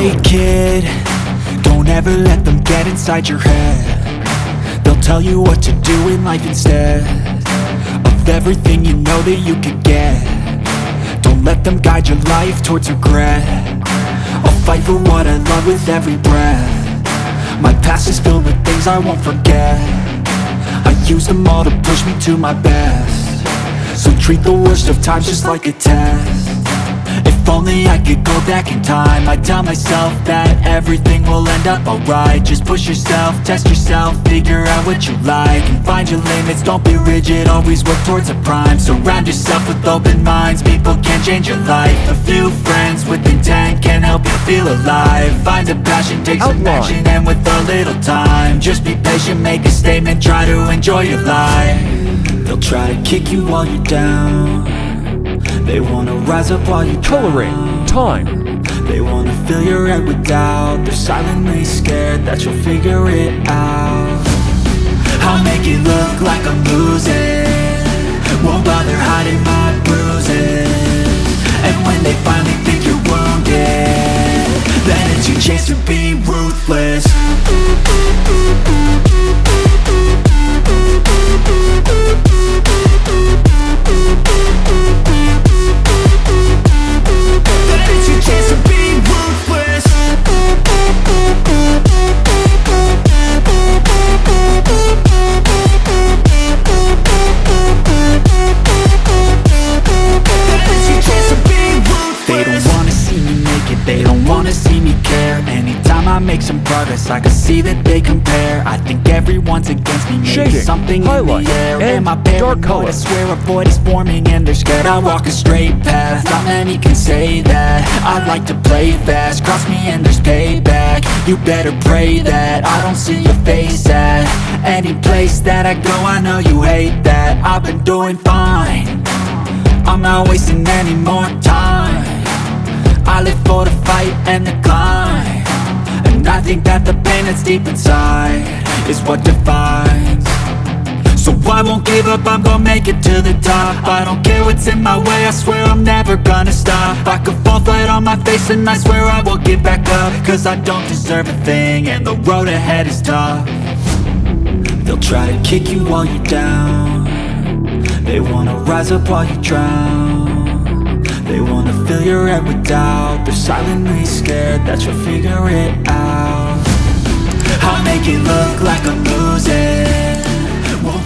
Hey kid, don't ever let them get inside your head. They'll tell you what to do in life instead of everything you know that you could get. Don't let them guide your life towards regret. I'll fight for what I love with every breath. My past is filled with things I won't forget. I use them all to push me to my best. So treat the worst of times just like a test. If only I could go back in time, I'd tell myself that everything will end up alright. Just push yourself, test yourself, figure out what you like, and find your limits, don't be rigid, always work towards a prime. Surround yourself with open minds, people can change your life. A few friends with intent can help you feel alive. Find a passion, take some action, and with a little time, just be patient, make a statement, try to enjoy your life. They'll try to kick you while you're down. They wanna rise up while you Coloring time. They wanna fill your head with doubt. They're silently scared that you'll figure it out. I'll make it look like I'm losing, won't bother hiding my bruises. And when they finally think you're wounded, then it's your chance to be ruthless. They don't wanna see me care. Anytime I make some progress, I can see that they compare. I think everyone's against me, maybe shading, something highlight, in the air. and Am I dark paranoid? color. I swear a void is forming and they're scared I walk a straight path. Not many can say that. I like to play fast, cross me and there's payback. You better pray that I don't see your face at any place that I go. I know you hate that. I've been doing fine, I'm not wasting any more time. I live for the fight and the climb, and I think that the pain that's deep inside is what defines. So I won't give up, I'm gonna make it to the top. I don't care what's in my way, I swear I'm never gonna stop. I could fall flat on my face and I swear I will get back up, cause I don't deserve a thing and the road ahead is tough. They'll try to kick you while you're down. They wanna rise up while you drown. They wanna fill your head with doubt. They're silently scared that you'll figure it out. I'll make it look like I'm losing, won't